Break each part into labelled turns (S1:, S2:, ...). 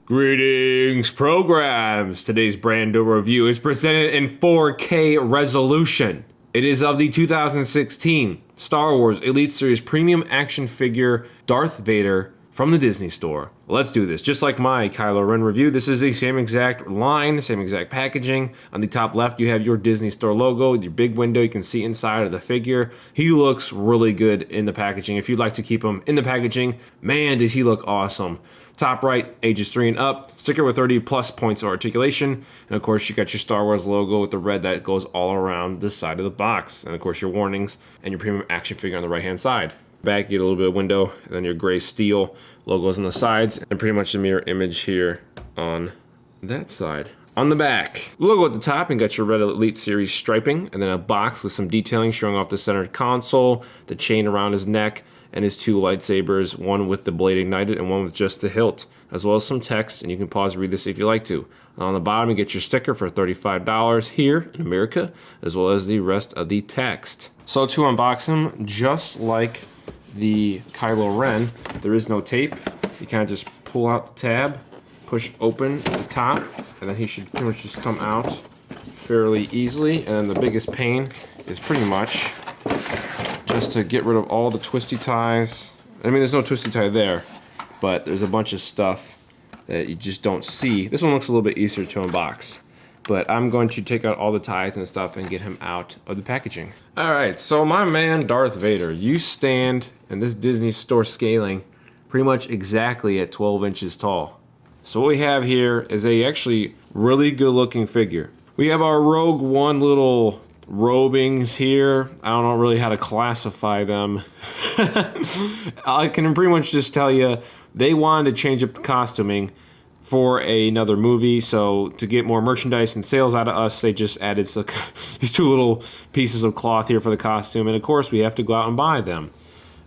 S1: Greetings, programs! Today's Brando review is presented in 4K resolution. It is of the 2016 Star Wars Elite Series Premium Action Figure Darth Vader from the Disney Store. Let's do this. Just like my Kylo Ren review, this is the same exact line, same exact packaging. On the top left, you have your Disney Store logo, your big window. You can see inside of the figure. He looks really good in the packaging. If you'd like to keep him in the packaging, man, does he look awesome. Top right, ages 3 and up. Sticker with 30 plus points of articulation. And of course, you got your Star Wars logo with the red that goes all around the side of the box. And of course, your warnings and your premium action figure on the right-hand side. Back, you get a little bit of window, and then your gray steel logos on the sides, and pretty much the mirror image here on that side. On the back, logo at the top, and got your red Elite Series striping, and then a box with some detailing showing off the centered console, the chain around his neck, and his 2 lightsabers, one with the blade ignited and one with just the hilt, as well as some text, and you can pause and read this if you like to. On the bottom, you get your sticker for $35 here in America, as well as the rest of the text. So to unbox him, just like the Kylo Ren, there is no tape. You kind of just pull out the tab, push open the top, and then he should pretty much just come out fairly easily. And then the biggest pain is pretty much just to get rid of all the twisty ties. I mean, there's no twisty tie there, but there's a bunch of stuff that you just don't see. This one looks a little bit easier to unbox, but I'm going to take out all the ties and stuff and get him out of the packaging. All right, so my man Darth Vader, you stand in this Disney Store scaling pretty much exactly at 12 inches tall. So what we have here is a actually really good looking figure. We have our Rogue One little robings here. I don't know really how to classify them. I can pretty much just tell you they wanted to change up the costuming for another movie, so to get more merchandise and sales out of us, they just added these 2 little pieces of cloth here for the costume, and of course we have to go out and buy them.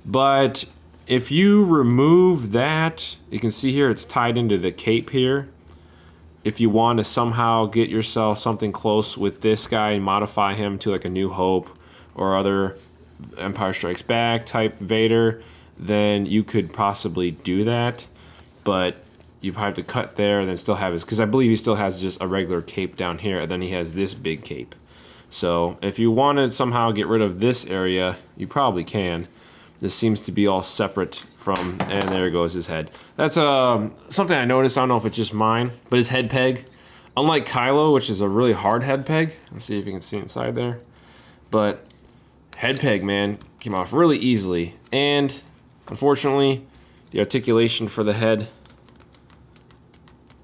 S1: But if you remove that, you can see here it's tied into the cape here. If you want to somehow get yourself something close with this guy and modify him to like a New Hope or other Empire Strikes Back type Vader, then you could possibly do that, but you have to cut there and then still have his, because I believe he still has just a regular cape down here, and then he has this big cape. So if you want to somehow get rid of this area, you probably can. This seems to be all separate from, and there goes his head. That's something I noticed. I don't know if it's just mine, but his head peg, unlike Kylo, which is a really hard head peg. Let's see if you can see inside there. But head peg, man, came off really easily. And unfortunately, the articulation for the head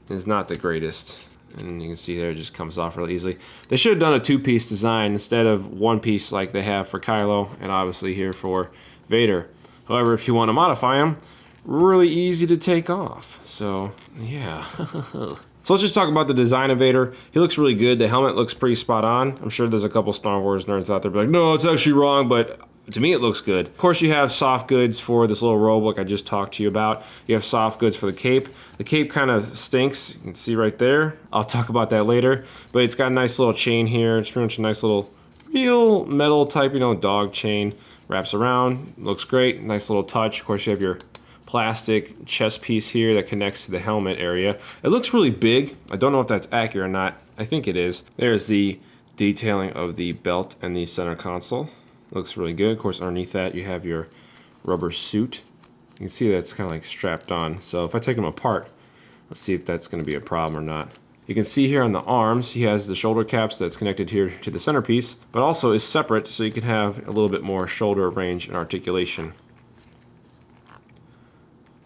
S1: is not the greatest. And you can see there it just comes off really easily. They should have done a 2-piece design instead of 1 piece like they have for Kylo and obviously here for Vader. However, if you want to modify him, really easy to take off. So, yeah. So let's just talk about the design of Vader. He looks really good. The helmet looks pretty spot on. I'm sure there's a couple Star Wars nerds out there be like, no, it's actually wrong, but to me, it looks good. Of course, you have soft goods for this little robe like I just talked to you about. You have soft goods for the cape. The cape kind of stinks. You can see right there. I'll talk about that later. But it's got a nice little chain here. It's pretty much a nice little real metal type, dog chain. Wraps around. Looks great. Nice little touch. Of course, you have your plastic chest piece here that connects to the helmet area. It looks really big. I don't know if that's accurate or not. I think it is. There's the detailing of the belt and the center console. Looks really good. Of course, underneath that, you have your rubber suit. You can see that's kind of like strapped on. So if I take them apart, let's see if that's going to be a problem or not. You can see here on the arms, he has the shoulder caps that's connected here to the centerpiece, but also is separate so you can have a little bit more shoulder range and articulation.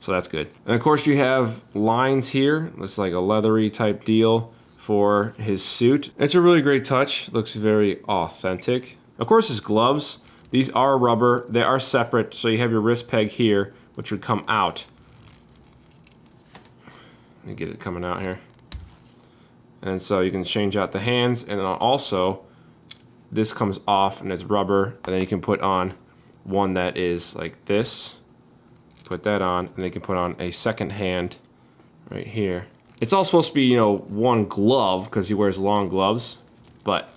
S1: So that's good. And of course you have lines here. It's like a leathery type deal for his suit. It's a really great touch. Looks very authentic. Of course his gloves, these are rubber. They are separate, so you have your wrist peg here, which would come out. Let me get it coming out here. And so you can change out the hands, and then also this comes off and it's rubber, and then you can put on one that is like this. Put that on, and then you can put on a second hand right here. It's all supposed to be, one glove because he wears long gloves, but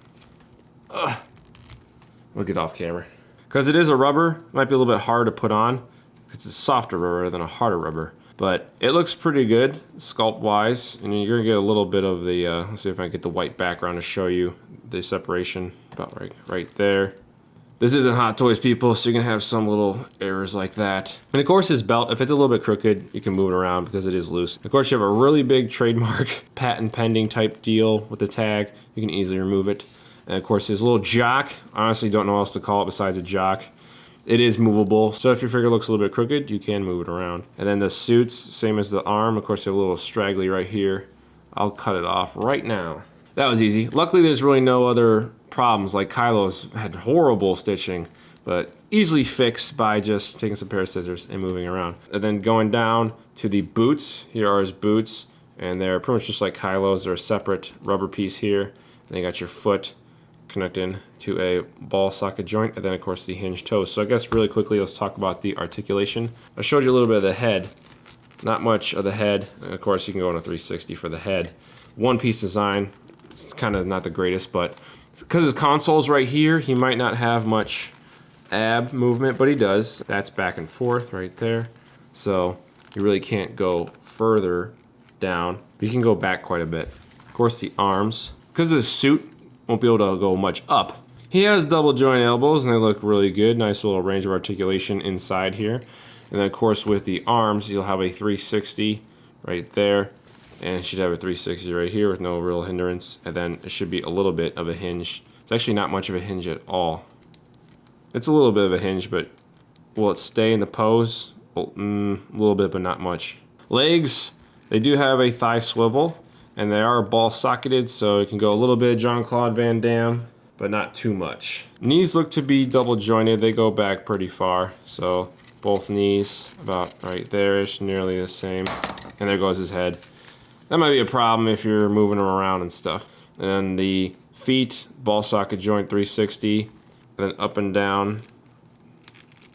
S1: we'll get off camera. Because it is a rubber, it might be a little bit hard to put on. It's a softer rubber than a harder rubber. But it looks pretty good sculpt-wise, and you're gonna get a little bit of the, let's see if I can get the white background to show you the separation, about right there. This isn't Hot Toys, people, so you're gonna have some little errors like that. And of course his belt, if it's a little bit crooked, you can move it around because it is loose. Of course you have a really big trademark, patent pending type deal with the tag. You can easily remove it. And of course his little jock, I honestly don't know what else to call it besides a jock. It is movable, so if your figure looks a little bit crooked, you can move it around. And then the suits, same as the arm, of course you have a little straggly right here. I'll cut it off right now. That was easy. Luckily there's really no other problems, like Kylo's had horrible stitching, but easily fixed by just taking some pair of scissors and moving around. And then going down to the boots, here are his boots, and they're pretty much just like Kylo's. They're a separate rubber piece here, and then you got your foot connecting to a ball socket joint, and then of course the hinged toes. So I guess really quickly let's talk about the articulation. I showed you a little bit of the head, not much of the head, and of course you can go on a 360 for the head. One piece design, it's kind of not the greatest, but because his console's right here, he might not have much ab movement, but he does. That's back and forth right there, so you really can't go further down, but you can go back quite a bit. Of course the arms, because of his suit, won't be able to go much up. He has double joint elbows and they look really good. Nice little range of articulation inside here. And then of course with the arms, you'll have a 360 right there. And it should have a 360 right here with no real hindrance. And then it should be a little bit of a hinge. It's actually not much of a hinge at all. It's a little bit of a hinge, but will it stay in the pose? Well, a little bit, but not much. Legs, they do have a thigh swivel. And they are ball socketed, so it can go a little bit Jean-Claude Van Damme, but not too much. Knees look to be double jointed. They go back pretty far. So both knees about right there-ish, nearly the same. And there goes his head. That might be a problem if you're moving him around and stuff. And then the feet, ball socket joint 360, and then up and down.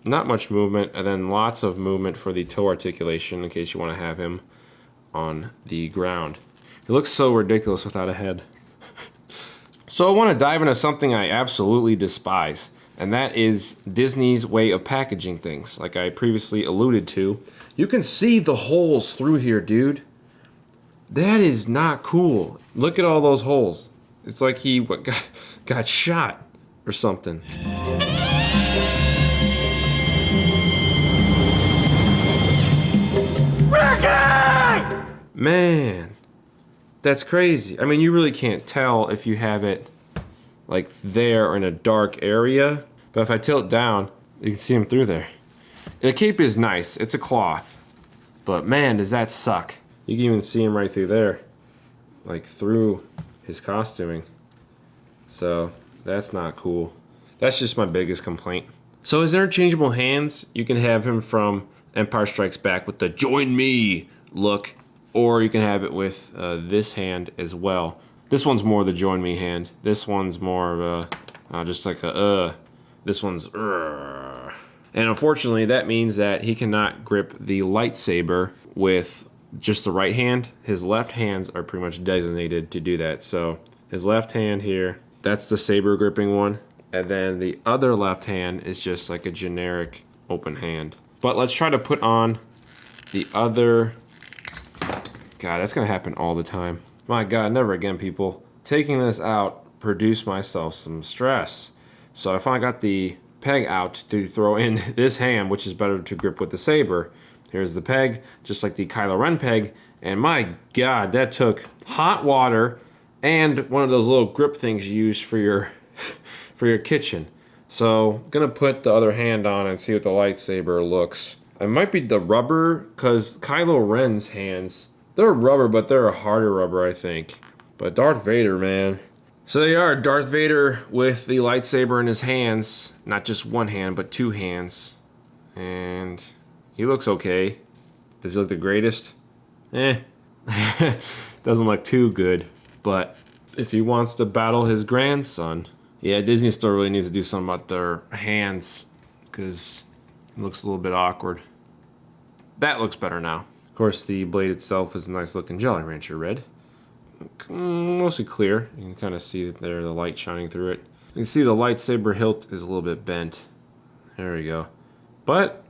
S1: Not much movement, and then lots of movement for the toe articulation in case you want to have him on the ground. It looks so ridiculous without a head. So I want to dive into something I absolutely despise, and that is Disney's way of packaging things. Like I previously alluded to, you can see the holes through here, dude. That is not cool. Look at all those holes. It's like he got shot or something. Ricky! Man. That's crazy. I mean, you really can't tell if you have it like there or in a dark area. But if I tilt down, you can see him through there. And the cape is nice. It's a cloth. But man, does that suck. You can even see him right through there. Like through his costuming. So that's not cool. That's just my biggest complaint. So his interchangeable hands, you can have him from Empire Strikes Back with the "Join Me" look. Or you can have it with this hand as well. This one's more the "Join Me" hand. This one's more of a, just like a, this one's, And unfortunately, that means that he cannot grip the lightsaber with just the right hand. His left hands are pretty much designated to do that. So his left hand here, that's the saber gripping one. And then the other left hand is just like a generic open hand. But let's try to put on the other. God, that's gonna happen all the time. My God, never again, people. Taking this out produced myself some stress. So I finally got the peg out to throw in this hand, which is better to grip with the saber. Here's the peg, just like the Kylo Ren peg. And my God, that took hot water and one of those little grip things you use for your for your kitchen. So I'm gonna put the other hand on and see what the lightsaber looks. It might be the rubber, because Kylo Ren's hands, they're rubber, but they're a harder rubber, I think. But Darth Vader, man. So they are Darth Vader with the lightsaber in his hands. Not just one hand, but two hands. And he looks okay. Does he look the greatest? Doesn't look too good. But if he wants to battle his grandson, yeah, Disney still really needs to do something about their hands, because it looks a little bit awkward. That looks better now. Of course, the blade itself is a nice looking Jolly Rancher red. Mostly clear. You can kind of see there the light shining through it. You can see the lightsaber hilt is a little bit bent. There we go. But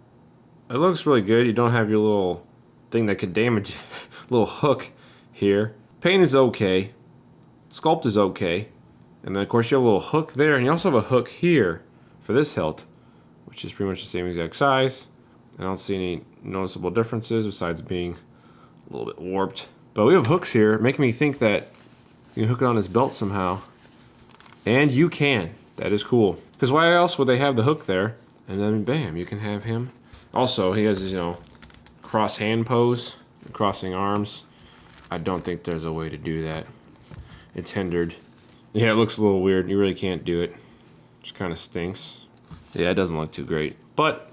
S1: it looks really good. You don't have your little thing that could damage. Little hook here. Paint is okay. Sculpt is okay. And then of course you have a little hook there, and you also have a hook here for this hilt, which is pretty much the same exact size. I don't see any noticeable differences besides being a little bit warped. But we have hooks here, making me think that you can hook it on his belt somehow. And you can. That is cool. Because why else would they have the hook there? And then bam, you can have him. Also, he has his, cross hand pose, crossing arms. I don't think there's a way to do that. It's hindered. Yeah, it looks a little weird. You really can't do it. Just kind of stinks. Yeah, it doesn't look too great. But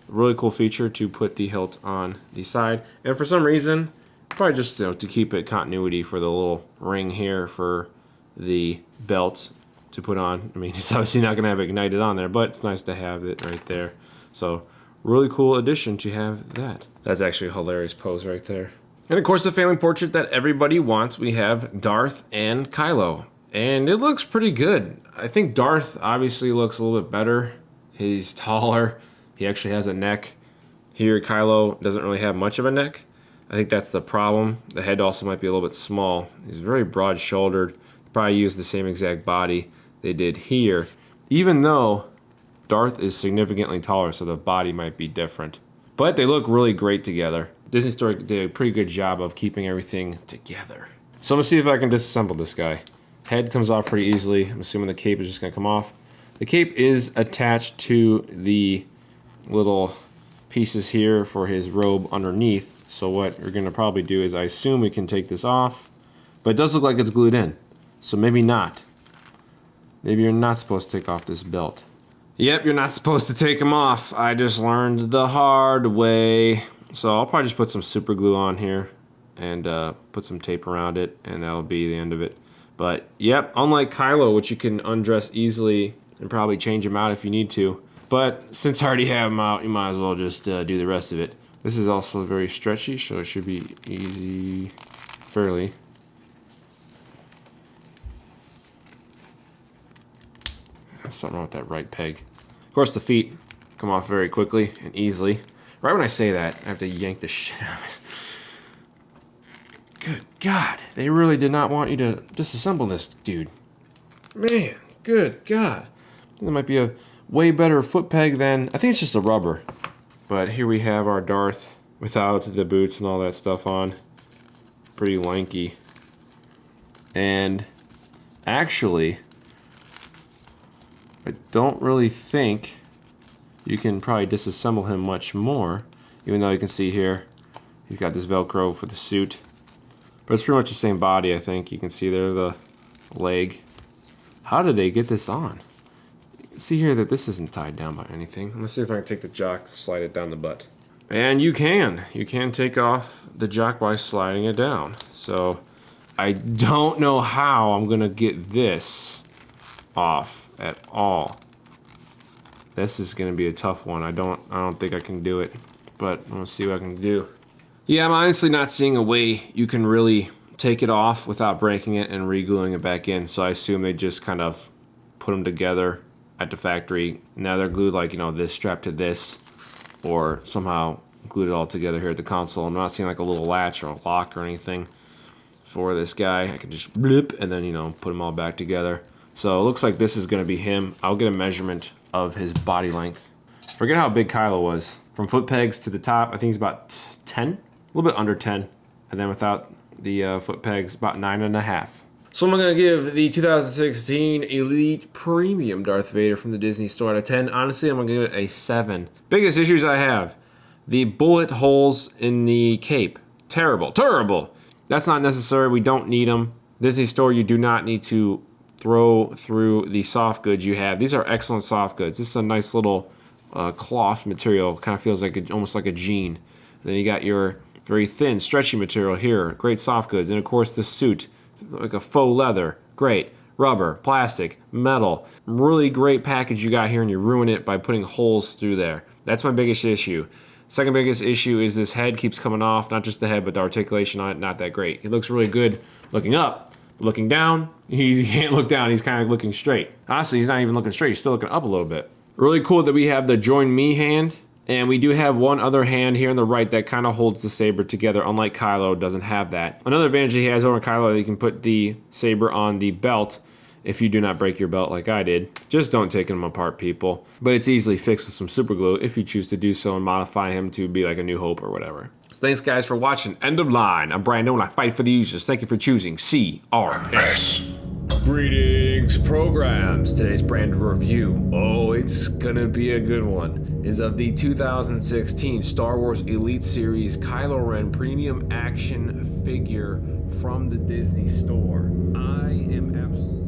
S1: a really cool feature to put the hilt on the side. And for some reason, probably just to keep it continuity for the little ring here for the belt to put on. I mean, it's obviously not going to have it ignited on there, but it's nice to have it right there. So, really cool addition to have that. That's actually a hilarious pose right there. And of course, the family portrait that everybody wants, we have Darth and Kylo. And it looks pretty good. I think Darth obviously looks a little bit better. He's taller. He actually has a neck. Here, Kylo doesn't really have much of a neck. I think that's the problem. The head also might be a little bit small. He's very broad-shouldered. Probably used the same exact body they did here. Even though Darth is significantly taller, so the body might be different. But they look really great together. Disney Store did a pretty good job of keeping everything together. So I'm gonna see if I can disassemble this guy. Head comes off pretty easily. I'm assuming the cape is just gonna come off. The cape is attached to the little pieces here for his robe underneath. So what we're gonna probably do is I assume we can take this off, but it does look like it's glued in. So maybe not. Maybe you're not supposed to take off this belt. Yep, you're not supposed to take them off. I just learned the hard way. So I'll probably just put some super glue on here and put some tape around it, and that'll be the end of it. But yep, unlike Kylo, which you can undress easily and probably change him out if you need to. But since I already have him out, you might as well just do the rest of it. This is also very stretchy, so it should be easy, fairly. Something wrong with that right peg. Of course, the feet come off very quickly and easily. Right when I say that, I have to yank the shit out of it. Good God, they really did not want you to disassemble this dude. Man, good God. That might be a way better foot peg than, I think it's just a rubber. But here we have our Darth without the boots and all that stuff on. Pretty lanky. And actually, I don't really think you can probably disassemble him much more, even though you can see here he's got this Velcro for the suit. But it's pretty much the same body, I think. You can see there the leg. How did they get this on? You can see here that this isn't tied down by anything. I'm gonna see if I can take the jock, slide it down the butt. And you can. You can take off the jock by sliding it down. So I don't know how I'm gonna get this off at all. This is gonna be a tough one. I don't think I can do it, but I'm gonna see what I can do. Yeah, I'm honestly not seeing a way you can really take it off without breaking it and re-gluing it back in. So I assume they just kind of put them together at the factory. Now they're glued like, this strapped to this, or somehow glued it all together here at the console. I'm not seeing like a little latch or a lock or anything for this guy. I can just blip and then, put them all back together. So it looks like this is going to be him. I'll get a measurement of his body length. Forget how big Kylo was. From foot pegs to the top, I think he's about 10, a little bit under 10. And then without the foot pegs, about 9.5. So I'm going to give the 2016 Elite Premium Darth Vader from the Disney Store out of 10. Honestly, I'm going to give it a 7. Biggest issues I have. The bullet holes in the cape. Terrible. Terrible. That's not necessary. We don't need them. Disney Store, you do not need to throw through the soft goods you have. These are excellent soft goods. This is a nice little cloth material. Kind of feels like almost like a jean. Then you got your very thin, stretchy material here. Great soft goods. And of course the suit, like a faux leather. Great. Rubber, plastic, metal. Really great package you got here, and you ruin it by putting holes through there. That's my biggest issue. Second biggest issue is this head keeps coming off. Not just the head, but the articulation on it, not that great. It looks really good looking up. Looking down, he can't look down. He's kind of looking straight. Honestly, he's not even looking straight. He's still looking up a little bit. Really cool that we have the Join Me hand And we do have one other hand here on the right that kind of holds the saber together, unlike Kylo doesn't have that. Another advantage he has over Kylo, you can put the saber on the belt if you do not break your belt like I did. Just don't take him apart, people. But it's easily fixed with some super glue if you choose to do so and modify him to be like a New Hope or whatever. So thanks guys for watching. End of line. I'm Brando and I fight for the users. Thank you for choosing CRS. Greetings, programs. Today's Brando review, oh, it's gonna be a good one, is of the 2016 Star Wars Elite Series Kylo Ren premium action figure from the Disney store. I am absolutely